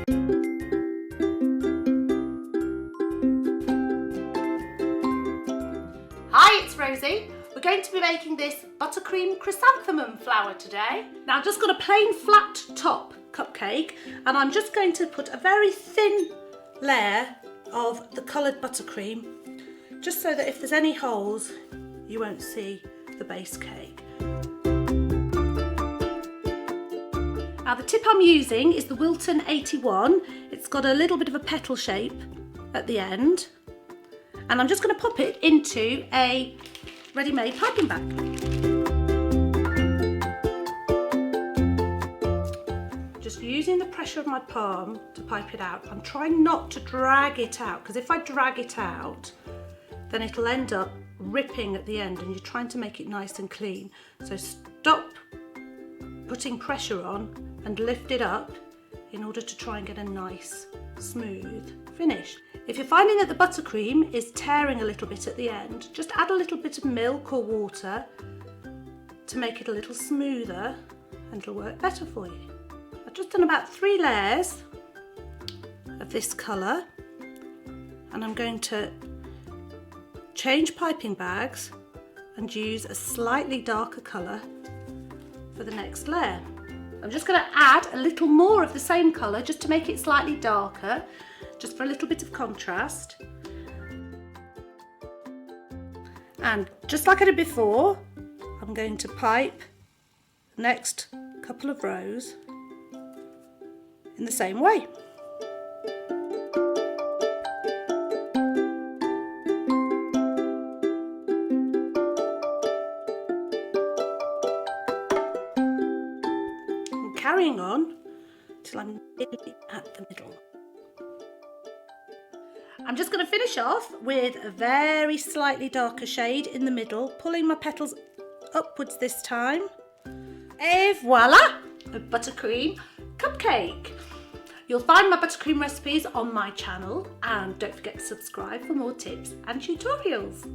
Hi, it's Rosie. We're going to be making this buttercream chrysanthemum flower today. Now I've just got a plain flat top cupcake and I'm just going to put a very thin layer of the coloured buttercream just so that if there's any holes you won't see the base cake. Now the tip I'm using is the Wilton 81. It's got a little bit of a petal shape at the end. And I'm just going to pop it into a ready-made piping bag. Just using the pressure of my palm to pipe it out. I'm trying not to drag it out, because if I drag it out, then it'll end up ripping at the end and you're trying to make it nice and clean. So stop putting pressure on and lift it up in order to try and get a nice, smooth finish. If you're finding that the buttercream is tearing a little bit at the end, just add a little bit of milk or water to make it a little smoother and it'll work better for you. I've just done about 3 layers of this colour and I'm going to change piping bags and use a slightly darker colour for the next layer. I'm just going to add a little more of the same colour just to make it slightly darker, just for a little bit of contrast. And just like I did before, I'm going to pipe the next couple of rows in the same way. I'm carrying on till I'm nearly at the middle. I'm just going to finish off with a very slightly darker shade in the middle, pulling my petals upwards this time. Et voila, a buttercream cupcake. You'll find my buttercream recipes on my channel and don't forget to subscribe for more tips and tutorials.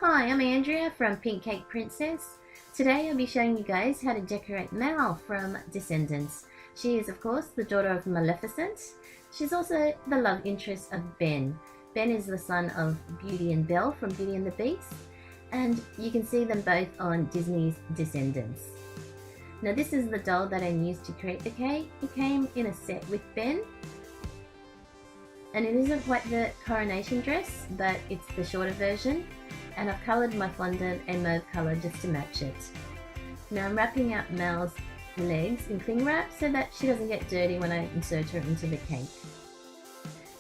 Hi, I'm Andrea from Pink Cake Princess. Today I'll be showing you guys how to decorate Mal from Descendants. She is of course the daughter of Maleficent. She's also the love interest of Ben. Ben is the son of Beauty and Belle from Beauty and the Beast, and you can see them both on Disney's Descendants. Now this is the doll that I used to create the cake. It came in a set with Ben, and it isn't quite the coronation dress, but it's the shorter version, and I've coloured my fondant a mauve colour just to match it. Now I'm wrapping up Mal's legs in cling wrap so that she doesn't get dirty when I insert her into the cake.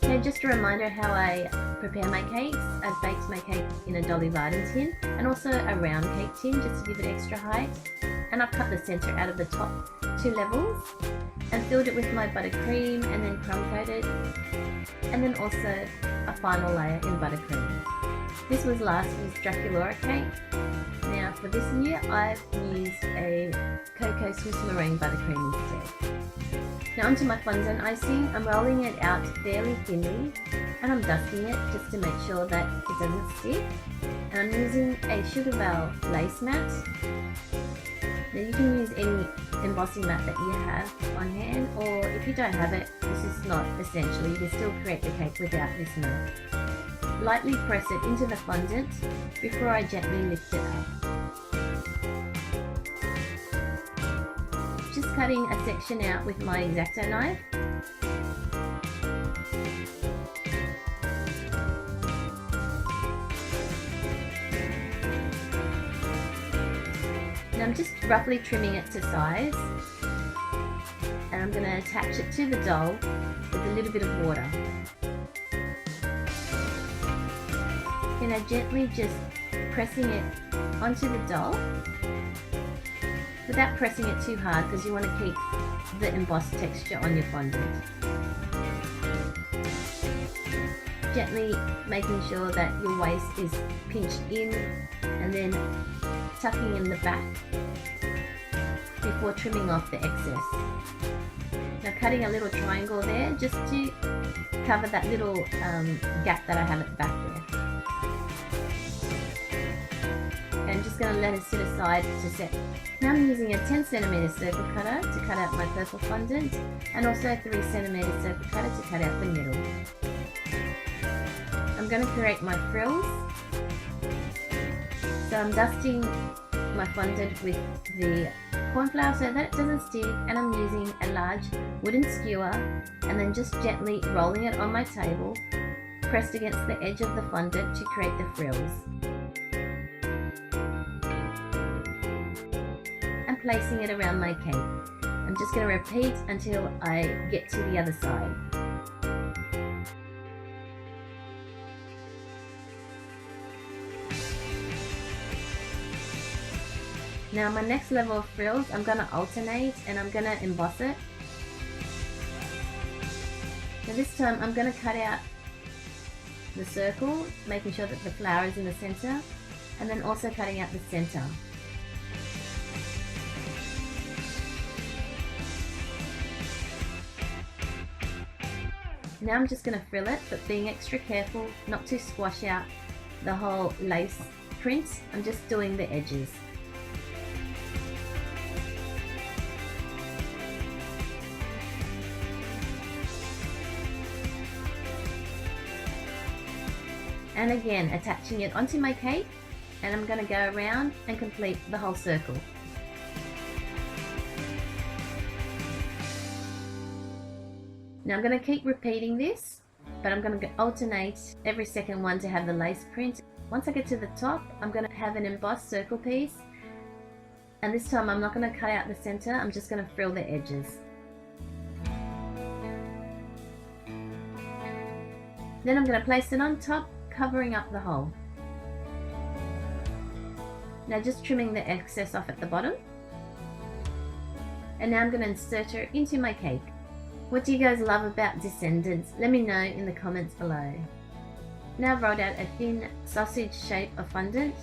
Now just a reminder how I prepare my cakes. I've baked my cake in a Dolly Varden tin and also a round cake tin just to give it extra height, and I've cut the centre out of the top 2 levels and filled it with my buttercream and then crumb coated, and then also a final layer in buttercream. This was last year's Draculaura cake. Now for this year I've used a Cocoa Swiss meringue buttercream instead. Now onto my fondant icing. I'm rolling it out fairly thinly and I'm dusting it just to make sure that it doesn't stick. And I'm using a Sugarvel lace mat. Now you can use any embossing mat that you have on hand, or if you don't have it, this is not essential. You can still create the cake without this mat. Lightly press it into the fondant before I gently lift it up. Just cutting a section out with my X-Acto knife. And I'm just roughly trimming it to size. And I'm going to attach it to the doll with a little bit of water. And I'm gently just pressing it onto the doll without pressing it too hard because you want to keep the embossed texture on your fondant. Gently making sure that your waist is pinched in and then tucking in the back before trimming off the excess. Now cutting a little triangle there just to cover that little gap that I have at the back there. I'm just going to let it sit aside to set. Now I'm using a 10cm circle cutter to cut out my purple fondant, and also a 3cm circle cutter to cut out the middle. I'm going to create my frills. So I'm dusting my fondant with the corn flour so that it doesn't stick, and I'm using a large wooden skewer and then just gently rolling it on my table, pressed against the edge of the fondant to create the frills. Placing it around my cake. I'm just going to repeat until I get to the other side. Now my next level of frills, I'm going to alternate and I'm going to emboss it. Now this time I'm going to cut out the circle, making sure that the flower is in the center, and then also cutting out the center. Now I'm just going to frill it, but being extra careful not to squash out the whole lace print. I'm just doing the edges. And again, attaching it onto my cake, and I'm going to go around and complete the whole circle. Now I'm going to keep repeating this, but I'm going to alternate every second one to have the lace print. Once I get to the top, I'm going to have an embossed circle piece, and this time I'm not going to cut out the center, I'm just going to frill the edges. Then I'm going to place it on top, covering up the hole. Now just trimming the excess off at the bottom. And now I'm going to insert her into my cake. What do you guys love about Descendants? Let me know in the comments below. Now I've rolled out a thin sausage shape of fondant,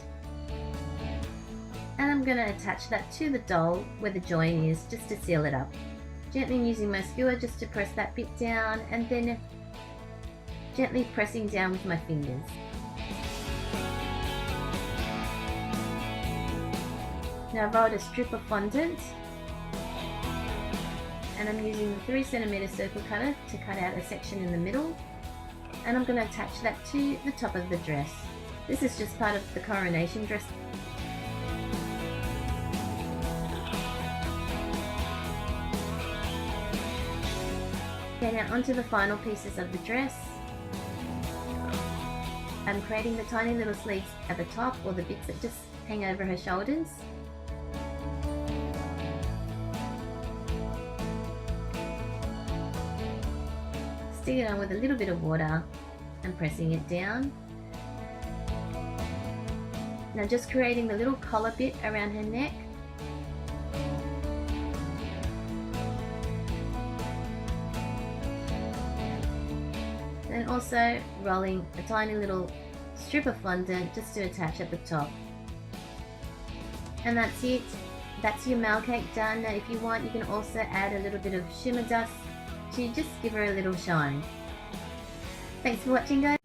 and I'm going to attach that to the doll where the join is just to seal it up. Gently using my skewer just to press that bit down, and then gently pressing down with my fingers. Now I've rolled a strip of fondant, and I'm using the 3cm circle cutter to cut out a section in the middle, and I'm going to attach that to the top of the dress. This is just part of the coronation dress. Okay, now onto the final pieces of the dress. I'm creating the tiny little sleeves at the top, or the bits that just hang over her shoulders. Stick it on with a little bit of water and pressing it down. Now just creating the little collar bit around her neck. And also rolling a tiny little strip of fondant just to attach at the top. And that's it. That's your mel cake done. Now if you want, you can also add a little bit of shimmer dust to just give her a little shine. Thanks for watching, guys.